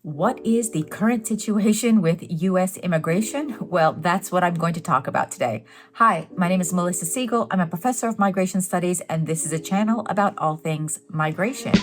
What is the current situation with U.S. immigration? Well, that's what I'm going to talk about today. Hi, my name is Melissa Siegel. I'm a professor of migration studies, and this is a channel about all things migration.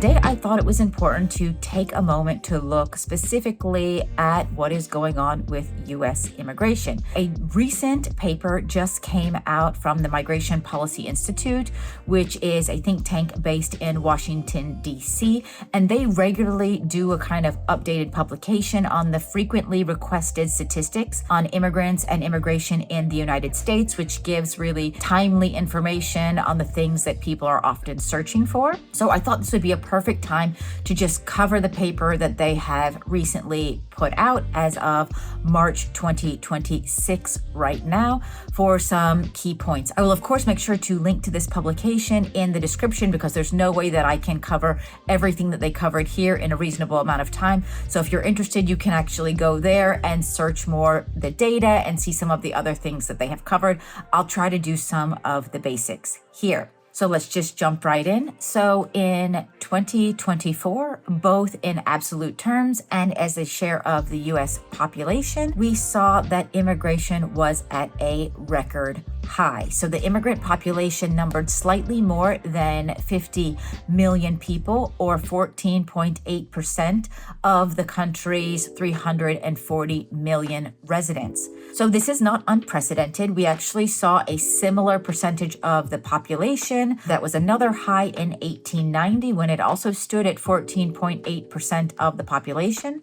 Today, I thought it was important to take a moment to look specifically at what is going on with U.S. immigration. A recent paper just came out from the Migration Policy Institute, which is a think tank based in Washington, D.C., and they regularly do a kind of updated publication on the frequently requested statistics on immigrants and immigration in the United States, which gives really timely information on the things that people are often searching for. So I thought this would be a perfect time to just cover the paper that they have recently put out as of March 2026 right now for some key points. I will, of course, make sure to link to this publication in the description because there's no way that I can cover everything that they covered here in a reasonable amount of time. So if you're interested, you can actually go there and search more the data and see some of the other things that they have covered. I'll try to do some of the basics here. So let's just jump right in. So in 2024, both in absolute terms and as a share of the U.S. population, we saw that immigration was at a record high. So the immigrant population numbered slightly more than 50 million people, or 14.8% of the country's 340 million residents. So this is not unprecedented. We actually saw a similar percentage of the population. That was another high in 1890 when it also stood at 14.8% of the population.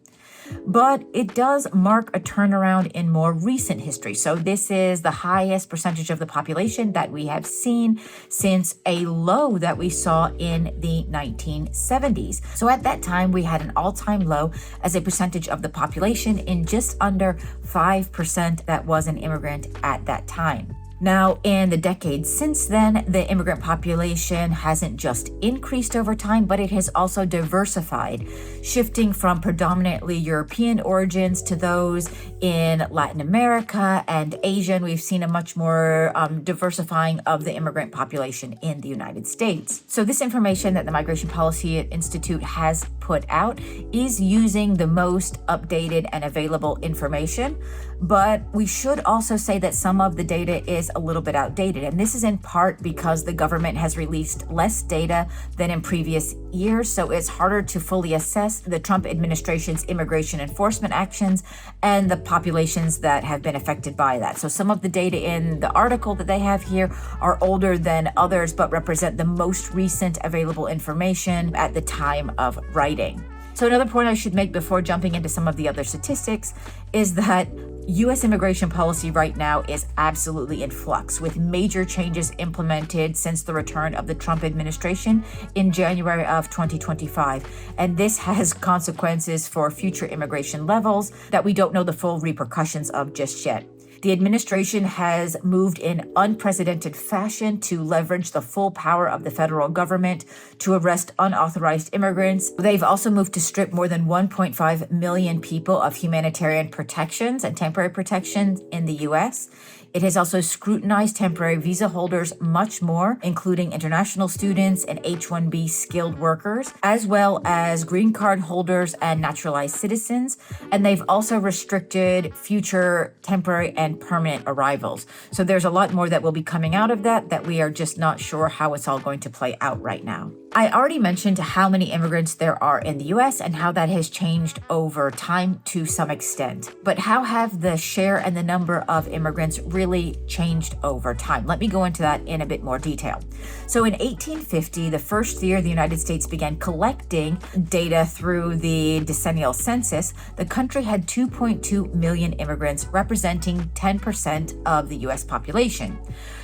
But it does mark a turnaround in more recent history. So this is the highest percentage of the population that we have seen since a low that we saw in the 1970s. So at that time, we had an all-time low as a percentage of the population in just under 5% that was an immigrant at that time. Now, in the decades since then, the immigrant population hasn't just increased over time, but it has also diversified, shifting from predominantly European origins to those in Latin America and Asia. And we've seen a much more diversifying of the immigrant population in the United States. So this information that the Migration Policy Institute has put out is using the most updated and available information. But we should also say that some of the data is a little bit outdated. And this is in part because the government has released less data than in previous years. So it's harder to fully assess the Trump administration's immigration enforcement actions and the populations that have been affected by that. So some of the data in the article that they have here are older than others, but represent the most recent available information at the time of writing. So another point I should make before jumping into some of the other statistics is that U.S. immigration policy right now is absolutely in flux, with major changes implemented since the return of the Trump administration in January of 2025. And this has consequences for future immigration levels that we don't know the full repercussions of just yet. The administration has moved in unprecedented fashion to leverage the full power of the federal government to arrest unauthorized immigrants. They've also moved to strip more than 1.5 million people of humanitarian protections and temporary protections in the U.S. It has also scrutinized temporary visa holders much more, including international students and H-1B skilled workers, as well as green card holders and naturalized citizens. And they've also restricted future temporary and permanent arrivals. So there's a lot more that will be coming out of that we are just not sure how it's all going to play out right now. I already mentioned how many immigrants there are in the U.S. and how that has changed over time to some extent. But how have the share and the number of immigrants really changed over time? Let me go into that in a bit more detail. So in 1850, the first year the United States began collecting data through the decennial census, the country had 2.2 million immigrants, representing 10% of the U.S. population.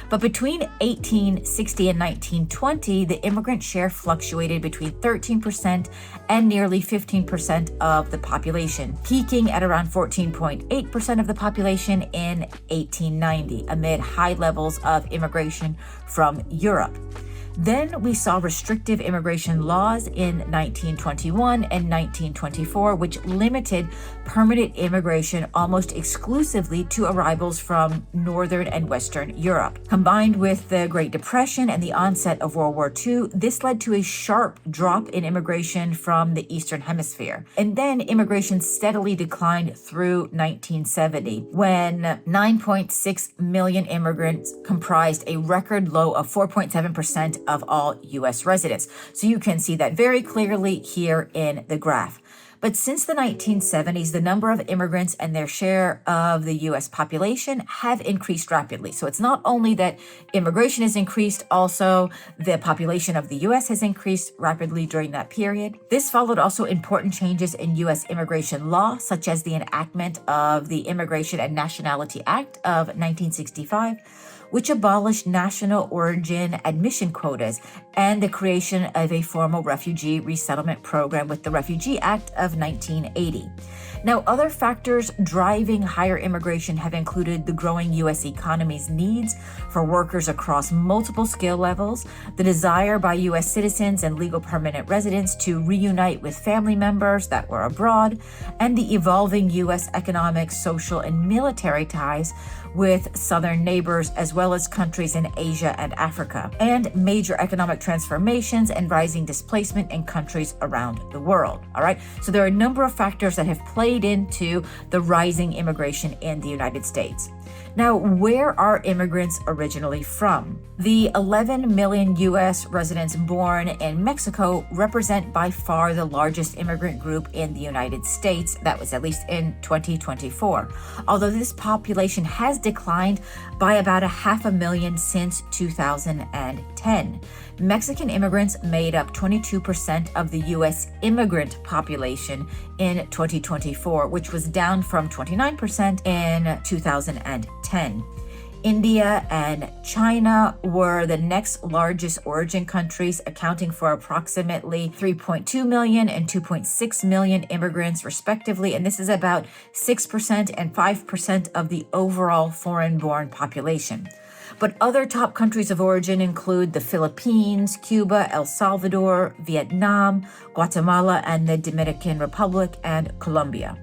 But between 1860 and 1920, the immigrant share fluctuated between 13% and nearly 15% of the population, peaking at around 14.8% of the population in 1890, amid high levels of immigration from Europe. Then we saw restrictive immigration laws in 1921 and 1924, which limited permanent immigration almost exclusively to arrivals from Northern and Western Europe. Combined with the Great Depression and the onset of World War II, this led to a sharp drop in immigration from the Eastern Hemisphere. And then immigration steadily declined through 1970, when 9.6 million immigrants comprised a record low of 4.7% of all U.S. residents. So you can see that very clearly here in the graph. But since the 1970s, the number of immigrants and their share of the U.S. population have increased rapidly. So it's not only that immigration has increased, also the population of the U.S. has increased rapidly during that period. This followed also important changes in U.S. immigration law, such as the enactment of the Immigration and Nationality Act of 1965, which abolished national origin admission quotas and the creation of a formal refugee resettlement program with the Refugee Act of 1980. Now, other factors driving higher immigration have included the growing U.S. economy's needs for workers across multiple skill levels, the desire by U.S. citizens and legal permanent residents to reunite with family members that were abroad, and the evolving U.S. economic, social, and military ties with southern neighbors, as well as countries in Asia and Africa, and major economic transformations and rising displacement in countries around the world. All right, so there are a number of factors that have played into the rising immigration in the United States. Now, where are immigrants originally from? The 11 million U.S. residents born in Mexico represent by far the largest immigrant group in the United States. That was at least in 2024. Although this population has declined by about 500,000 since 2010. Mexican immigrants made up 22% of the U.S. immigrant population in 2024, which was down from 29% in 2010. India and China were the next largest origin countries, accounting for approximately 3.2 million and 2.6 million immigrants, respectively. And this is about 6% and 5% of the overall foreign-born population. But other top countries of origin include the Philippines, Cuba, El Salvador, Vietnam, Guatemala, and the Dominican Republic, and Colombia.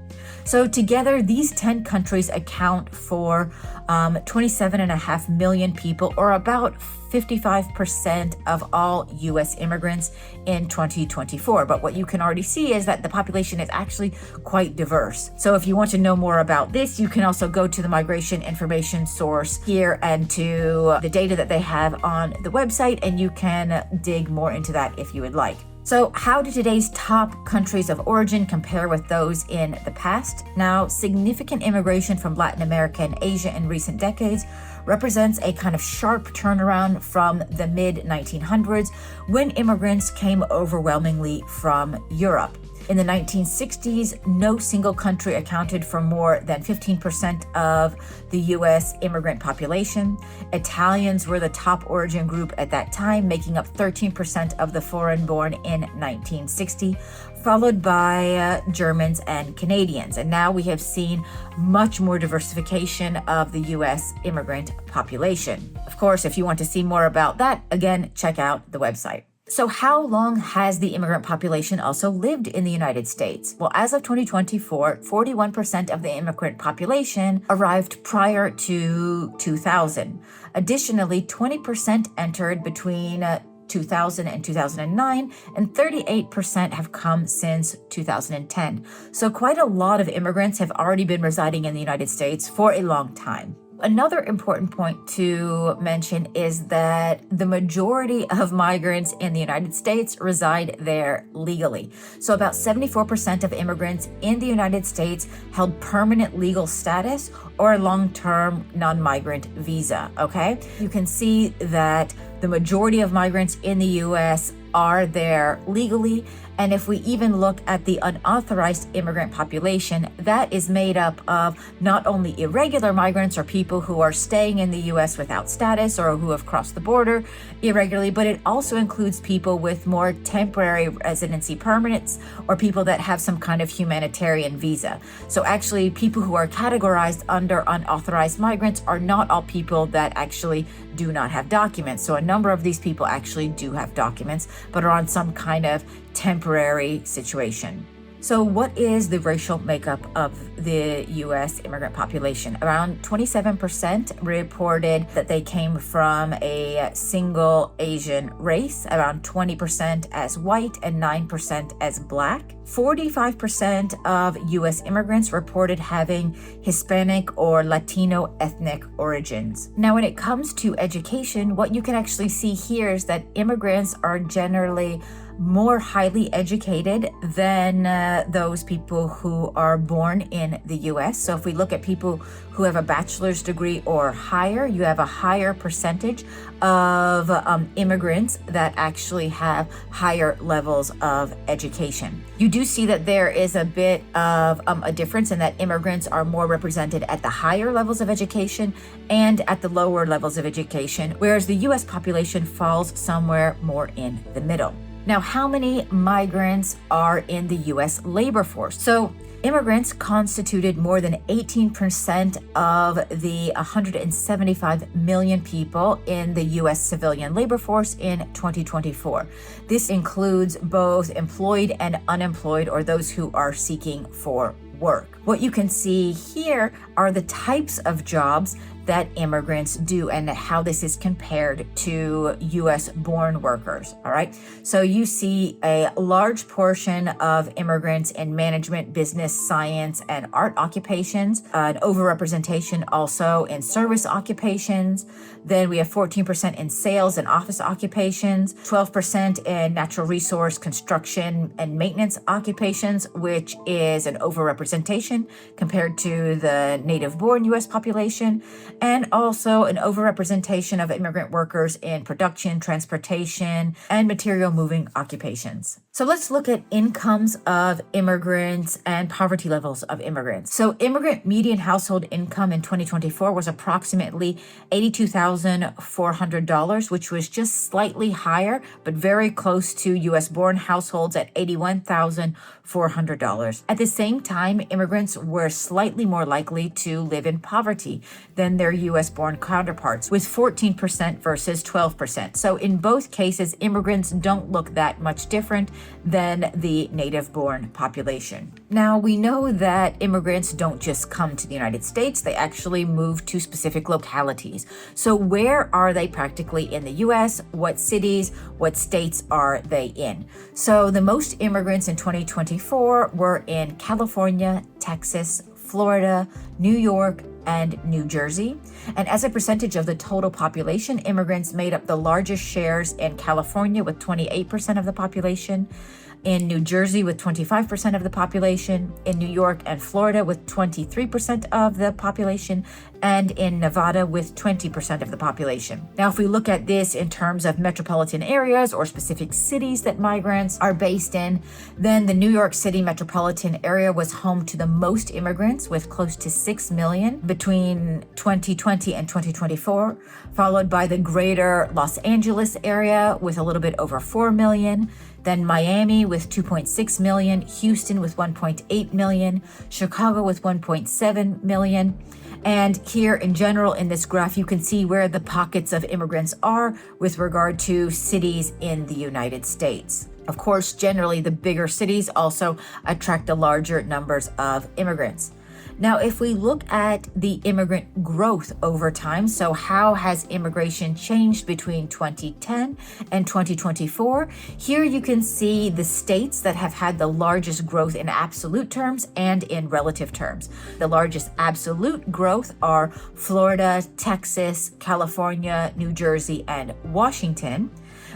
So together, these 10 countries account for 27.5 million people, or about 55% of all U.S. immigrants in 2024. But what you can already see is that the population is actually quite diverse. So if you want to know more about this, you can also go to the migration information source here and to the data that they have on the website, and you can dig more into that if you would like. So how do today's top countries of origin compare with those in the past? Now, significant immigration from Latin America and Asia in recent decades represents a kind of sharp turnaround from the mid-1900s, when immigrants came overwhelmingly from Europe. In the 1960s, no single country accounted for more than 15% of the U.S. immigrant population. Italians were the top origin group at that time, making up 13% of the foreign-born in 1960, followed by Germans and Canadians. And now we have seen much more diversification of the U.S. immigrant population. Of course, if you want to see more about that, again, check out the website. So how long has the immigrant population also lived in the United States? Well, as of 2024, 41% of the immigrant population arrived prior to 2000. Additionally, 20% entered between 2000 and 2009, and 38% have come since 2010. So quite a lot of immigrants have already been residing in the United States for a long time. Another important point to mention is that the majority of migrants in the United States reside there legally. So about 74% of immigrants in the United States held permanent legal status or a long-term non-migrant visa, okay? You can see that the majority of migrants in the U.S. are there legally, And if we even look at the unauthorized immigrant population, that is made up of not only irregular migrants or people who are staying in the U.S. without status or who have crossed the border irregularly, but it also includes people with more temporary residency permits or people that have some kind of humanitarian visa. So actually, people who are categorized under unauthorized migrants are not all people that actually do not have documents. So a number of these people actually do have documents, but are on some kind of temporary situation. So what is the racial makeup of the U.S. immigrant population? Around 27% reported that they came from a single Asian race, around 20% as white, and 9% as black. 45% of U.S. immigrants reported having Hispanic or Latino ethnic origins. Now, when it comes to education, what you can actually see here is that immigrants are generally more highly educated than those people who are born in the U.S. So if we look at people who have a bachelor's degree or higher, you have a higher percentage of immigrants that actually have higher levels of education. You do see that there is a bit of a difference in that immigrants are more represented at the higher levels of education and at the lower levels of education, whereas the U.S. population falls somewhere more in the middle. Now, how many migrants are in the U.S. labor force? So immigrants constituted more than 18% of the 175 million people in the U.S. civilian labor force in 2024. This includes both employed and unemployed, or those who are seeking for work. What you can see here are the types of jobs that immigrants do and how this is compared to U.S. born workers. All right. So you see a large portion of immigrants in management, business, science, and art occupations, an overrepresentation also in service occupations. Then we have 14% in sales and office occupations, 12% in natural resource, construction, and maintenance occupations, which is an overrepresentation compared to the native-born U.S. population, and also an overrepresentation of immigrant workers in production, transportation, and material moving occupations. So let's look at incomes of immigrants and poverty levels of immigrants. So immigrant median household income in 2024 was approximately $82,400, which was just slightly higher, but very close to U.S. born households at $81,400. At the same time, immigrants were slightly more likely to live in poverty than their U.S. born counterparts, with 14% versus 12%. So in both cases, immigrants don't look that much different than the native-born population. Now, we know that immigrants don't just come to the United States, they actually move to specific localities. So where are they practically in the U.S.? What cities, what states are they in? So the most immigrants in 2024 were in California, Texas, Florida, New York, and New Jersey. And as a percentage of the total population, immigrants made up the largest shares in California with 28% of the population, in New Jersey with 25% of the population, in New York and Florida with 23% of the population, and in Nevada with 20% of the population. Now, if we look at this in terms of metropolitan areas or specific cities that migrants are based in, then the New York City metropolitan area was home to the most immigrants, with close to 6 million between 2020 and 2024, followed by the greater Los Angeles area with a little bit over 4 million, then Miami with 2.6 million, Houston with 1.8 million, Chicago with 1.7 million. And here in general in this graph, you can see where the pockets of immigrants are with regard to cities in the United States. Of course, generally the bigger cities also attract the larger numbers of immigrants. Now, if we look at the immigrant growth over time, so how has immigration changed between 2010 and 2024? Here you can see the states that have had the largest growth in absolute terms and in relative terms. The largest absolute growth are Florida, Texas, California, New Jersey, and Washington.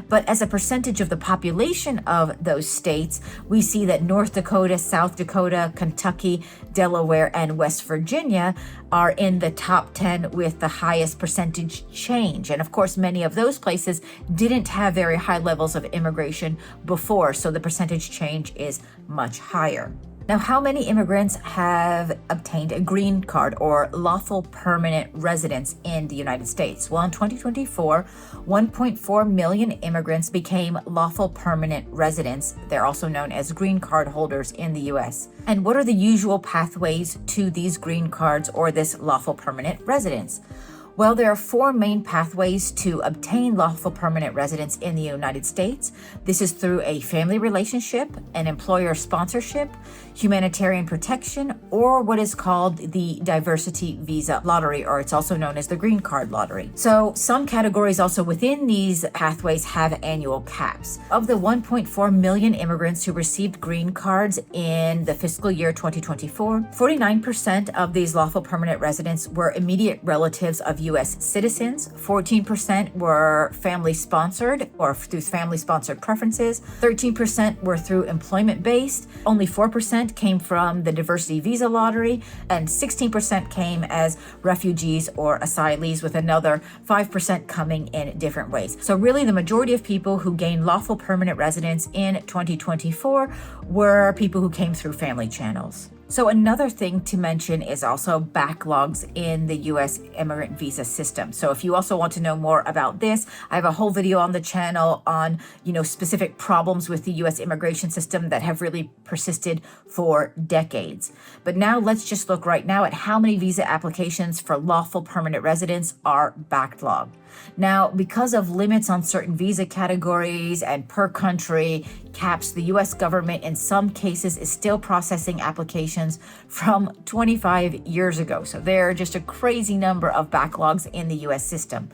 But as a percentage of the population of those states, we see that North Dakota, South Dakota, Kentucky, Delaware, and West Virginia are in the top 10 with the highest percentage change. And of course, many of those places didn't have very high levels of immigration before, so the percentage change is much higher. Now, how many immigrants have obtained a green card or lawful permanent residence in the United States? Well, in 2024, 1.4 million immigrants became lawful permanent residents. They're also known as green card holders in the U.S. And what are the usual pathways to these green cards or this lawful permanent residence? Well, there are four main pathways to obtain lawful permanent residence in the United States. This is through a family relationship, an employer sponsorship, humanitarian protection, or what is called the diversity visa lottery, or it's also known as the green card lottery. So some categories also within these pathways have annual caps. Of the 1.4 million immigrants who received green cards in the fiscal year 2024, 49% of these lawful permanent residents were immediate relatives of U.S. citizens, 14% were family-sponsored or through family-sponsored preferences, 13% were through employment-based, only 4% came from the diversity visa lottery, and 16% came as refugees or asylees, with another 5% coming in different ways. So really the majority of people who gained lawful permanent residence in 2024 were people who came through family channels. So another thing to mention is also backlogs in the U.S. immigrant visa system. So if you also want to know more about this, I have a whole video on the channel on, specific problems with the U.S. immigration system that have really persisted for decades. But now let's just look right now at how many visa applications for lawful permanent residence are backlogged. Now, because of limits on certain visa categories and per country caps, the U.S. government in some cases is still processing applications from 25 years ago. So there are just a crazy number of backlogs in the U.S. system.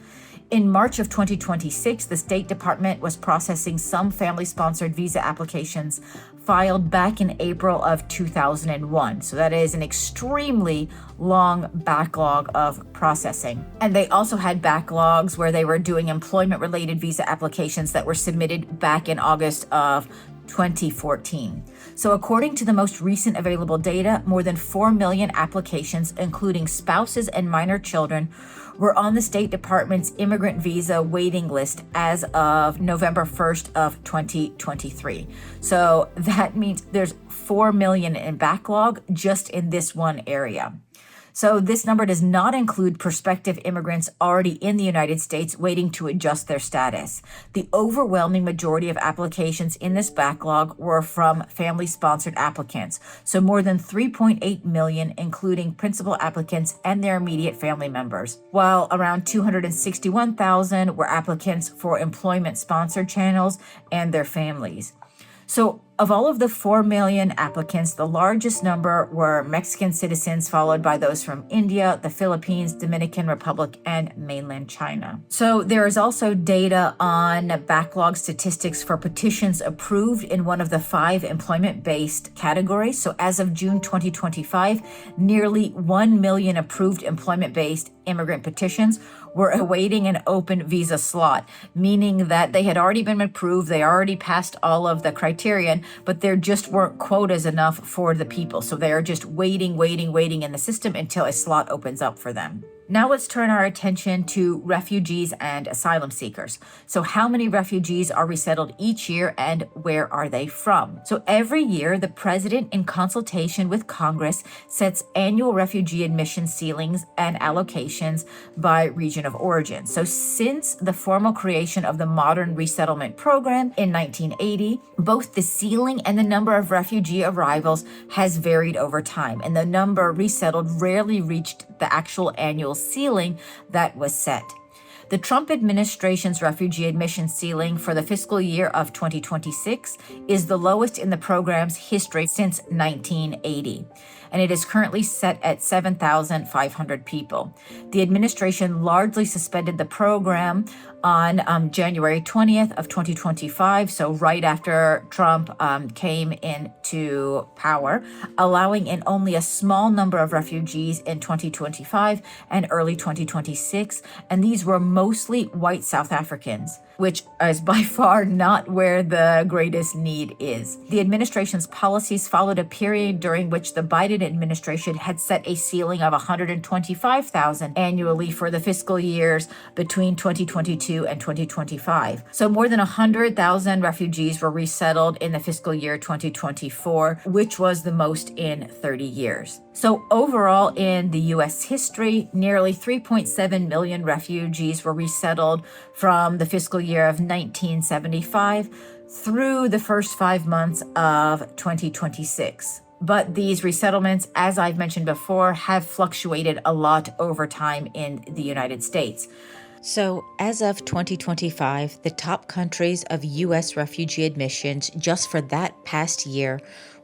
In March of 2026, the State Department was processing some family-sponsored visa applications filed back in April of 2001. So that is an extremely long backlog of processing. And they also had backlogs where they were doing employment-related visa applications that were submitted back in August of 2014. So according to the most recent available data, more than 4 million applications, including spouses and minor children, were on the State Department's immigrant visa waiting list as of November 1st of 2023. So that means there's 4 million in backlog just in this one area. So this number does not include prospective immigrants already in the United States waiting to adjust their status. The overwhelming majority of applications in this backlog were from family-sponsored applicants. So more than 3.8 million, including principal applicants and their immediate family members, while around 261,000 were applicants for employment-sponsored channels and their families. So of all of the 4 million applicants, the largest number were Mexican citizens, followed by those from India, the Philippines, Dominican Republic, and mainland China. So there is also data on backlog statistics for petitions approved in one of the 5 employment-based categories. So as of June 2025, nearly 1 million approved employment-based immigrant petitions were awaiting an open visa slot, meaning that they had already been approved, they already passed all of the criterion, but there just weren't quotas enough for the people. So they are just waiting in the system until a slot opens up for them. Now let's turn our attention to refugees and asylum seekers. So how many refugees are resettled each year and where are they from? So every year, the president, in consultation with Congress, sets annual refugee admission ceilings and allocations by region of origin. So since the formal creation of the modern resettlement program in 1980, both the ceiling and the number of refugee arrivals has varied over time, and the number resettled rarely reached the actual annual ceiling that was set. The Trump administration's refugee admission ceiling for the fiscal year of 2026 is the lowest in the program's history since 1980, and it is currently set at 7,500 people. The administration largely suspended the program on January 20th of 2025, so right after Trump came into power, allowing in only a small number of refugees in 2025 and early 2026, and these were mostly white South Africans, which is by far not where the greatest need is. The administration's policies followed a period during which the Biden administration had set a ceiling of 125,000 annually for the fiscal years between 2022 and 2025. So more than 100,000 refugees were resettled in the fiscal year 2024, which was the most in 30 years. So overall in the U.S. history, nearly 3.7 million refugees were resettled from the fiscal year of 1975 through the first 5 months of 2026. But these resettlements, as I've mentioned before, have fluctuated a lot over time in the United States. So as of 2025, the top countries of U.S. refugee admissions just for that past year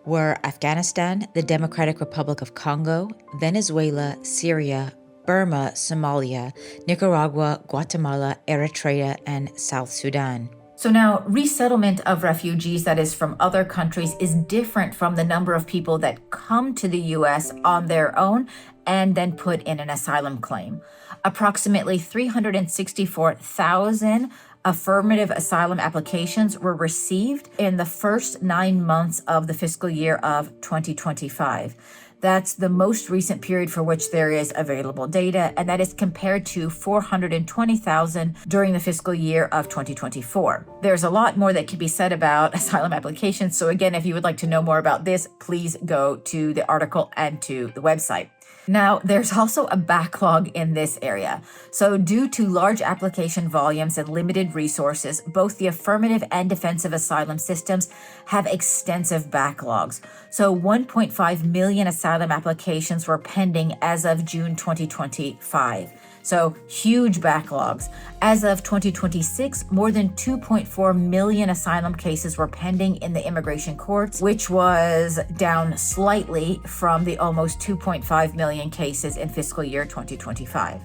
were Afghanistan, the Democratic Republic of Congo, Venezuela, Syria, Burma, Somalia, Nicaragua, Guatemala, Eritrea, and South Sudan. So now, resettlement of refugees that is from other countries is different from the number of people that come to the U.S. on their own and then put in an asylum claim. Approximately 364,000 affirmative asylum applications were received in the first 9 months of the fiscal year of 2025. That's the most recent period for which there is available data, and that is compared to 420,000 during the fiscal year of 2024. There's a lot more that can be said about asylum applications. So again, if you would like to know more about this, please go to the article and to the website. Now, there's also a backlog in this area. So due to large application volumes and limited resources, both the affirmative and defensive asylum systems have extensive backlogs. So 1.5 million asylum applications were pending as of June 2025. So huge backlogs. As of 2026, more than 2.4 million asylum cases were pending in the immigration courts, which was down slightly from the almost 2.5 million cases in fiscal year 2025.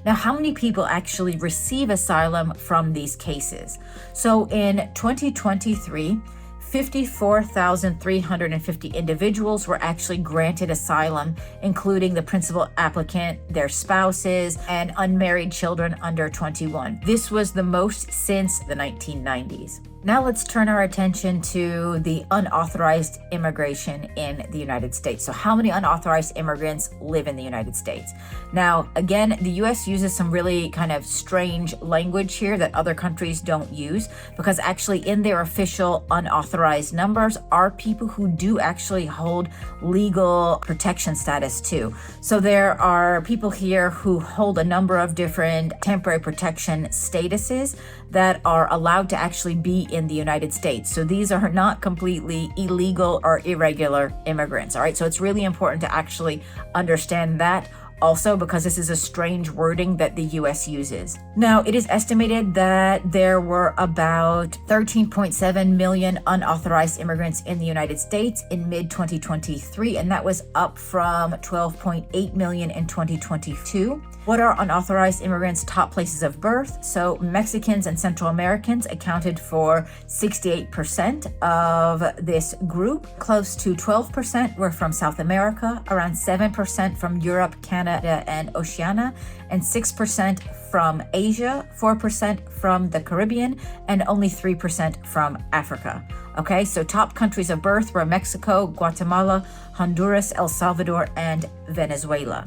Now, how many people actually receive asylum from these cases? So in 2023, 54,350 individuals were actually granted asylum, including the principal applicant, their spouses, and unmarried children under 21. This was the most since the 1990s. Now let's turn our attention to the unauthorized immigration in the United States. So how many unauthorized immigrants live in the United States? Now, again, the US uses some really kind of strange language here that other countries don't use, because actually in their official unauthorized numbers are people who do actually hold legal protection status too. So there are people here who hold a number of different temporary protection statuses that are allowed to actually be in the United States. So these are not completely illegal or irregular immigrants. All right. So it's really important to actually understand that also, because this is a strange wording that the US uses. Now, it is estimated that there were about 13.7 million unauthorized immigrants in the United States in mid-2023, and that was up from 12.8 million in 2022. What are unauthorized immigrants' top places of birth? So Mexicans and Central Americans accounted for 68% of this group. Close to 12% were from South America, around 7% from Europe, Canada, and Oceania, and 6% from Asia, 4% from the Caribbean, and only 3% from Africa. Okay, so top countries of birth were Mexico, Guatemala, Honduras, El Salvador, and Venezuela.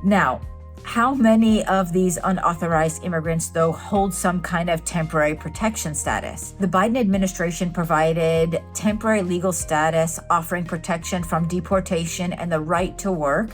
Now, how many of these unauthorized immigrants, though, hold some kind of temporary protection status? The Biden administration provided temporary legal status offering protection from deportation and the right to work,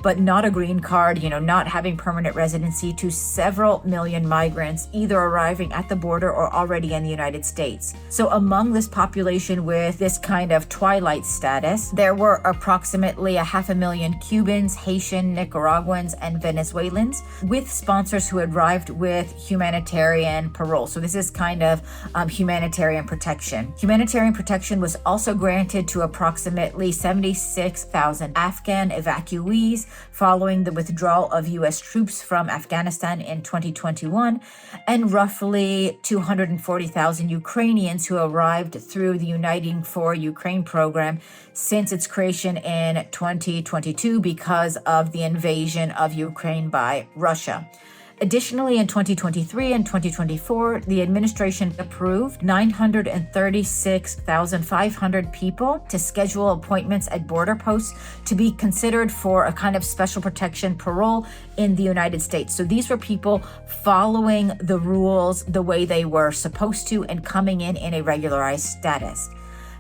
but not a green card, not having permanent residency, to several million migrants either arriving at the border or already in the United States. So among this population with this kind of twilight status, there were approximately 500,000 Cubans, Haitian, Nicaraguans, and Venezuelans with sponsors who arrived with humanitarian parole. So this is kind of humanitarian protection. Humanitarian protection was also granted to approximately 76,000 Afghan evacuees following the withdrawal of U.S. troops from Afghanistan in 2021, and roughly 240,000 Ukrainians who arrived through the Uniting for Ukraine program since its creation in 2022 because of the invasion of Ukraine by Russia. Additionally, in 2023 and 2024, the administration approved 936,500 people to schedule appointments at border posts to be considered for a kind of special protection parole in the United States. So these were people following the rules the way they were supposed to and coming in a regularized status.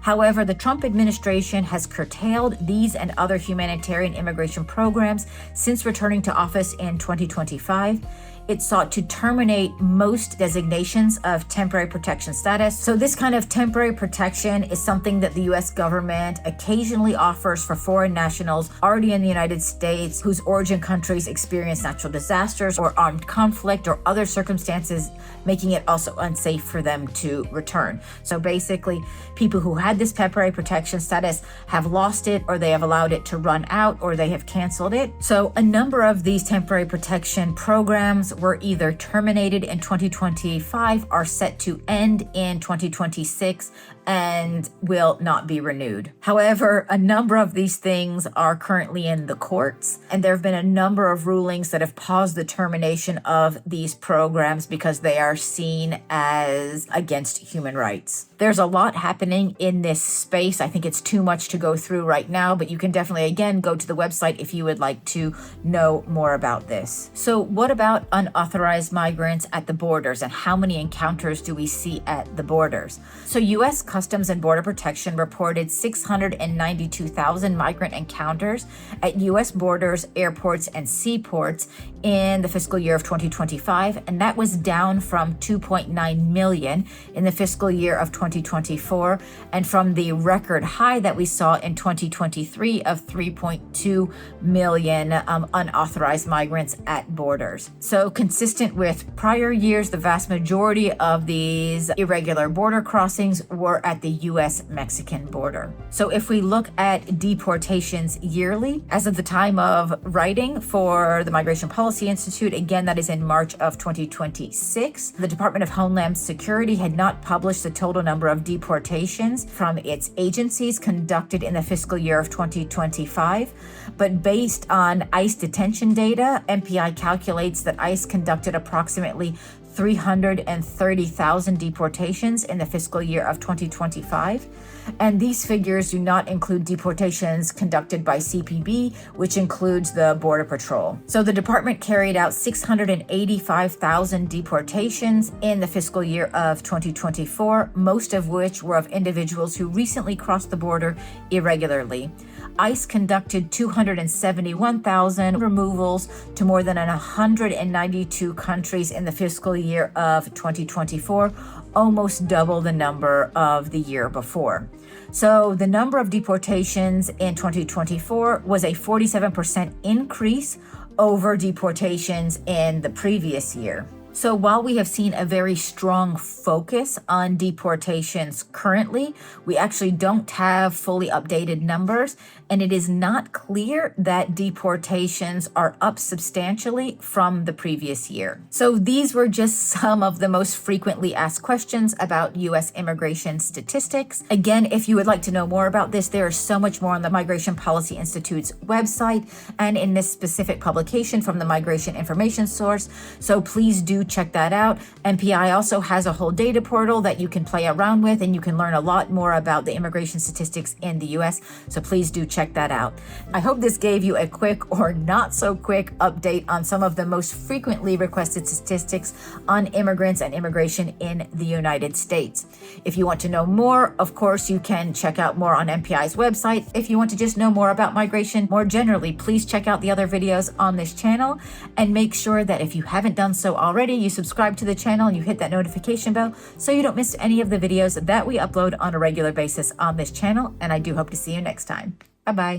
However, the Trump administration has curtailed these and other humanitarian immigration programs since returning to office in 2025. It sought to terminate most designations of temporary protection status. So this kind of temporary protection is something that the U.S. government occasionally offers for foreign nationals already in the United States whose origin countries experience natural disasters or armed conflict or other circumstances, making it also unsafe for them to return. So basically, people who had this temporary protection status have lost it, or they have allowed it to run out, or they have canceled it. So a number of these temporary protection programs were either terminated in 2025, are set to end in 2026, and will not be renewed. However, a number of these things are currently in the courts, and there have been a number of rulings that have paused the termination of these programs because they are seen as against human rights. There's a lot happening in this space. I think it's too much to go through right now, but you can definitely, again, go to the website if you would like to know more about this. So what about unauthorized migrants at the borders, and how many encounters do we see at the borders? So U.S. Customs and Border Protection reported 692,000 migrant encounters at U.S. borders, airports, and seaports in the fiscal year of 2025, and that was down from 2.9 million in the fiscal year of 2024, and from the record high that we saw in 2023 of 3.2 million unauthorized migrants at borders. So consistent with prior years, the vast majority of these irregular border crossings were at the U.S.-Mexican border. So if we look at deportations yearly, as of the time of writing for the Migration Policy Institute, again, that is in March of 2026, the Department of Homeland Security had not published the total number of deportations from its agencies conducted in the fiscal year of 2025. But based on ICE detention data, MPI calculates that ICE conducted approximately 330,000 deportations in the fiscal year of 2025. And these figures do not include deportations conducted by CPB, which includes the Border Patrol. So the department carried out 685,000 deportations in the fiscal year of 2024, most of which were of individuals who recently crossed the border irregularly. ICE conducted 271,000 removals to more than 192 countries in the fiscal year of 2024, almost double the number of the year before. So the number of deportations in 2024 was a 47% increase over deportations in the previous year. So while we have seen a very strong focus on deportations currently, we actually don't have fully updated numbers, and it is not clear that deportations are up substantially from the previous year. So these were just some of the most frequently asked questions about U.S. immigration statistics. Again, if you would like to know more about this, there is so much more on the Migration Policy Institute's website and in this specific publication from the Migration Information Source. So please do check that out. MPI also has a whole data portal that you can play around with, and you can learn a lot more about the immigration statistics in the US. So please do check that out. I hope this gave you a quick or not so quick update on some of the most frequently requested statistics on immigrants and immigration in the United States. If you want to know more, of course, you can check out more on MPI's website. If you want to just know more about migration more generally, please check out the other videos on this channel, and make sure that if you haven't done so already, you subscribe to the channel and you hit that notification bell so you don't miss any of the videos that we upload on a regular basis on this channel. And I do hope to see you next time. Bye-bye.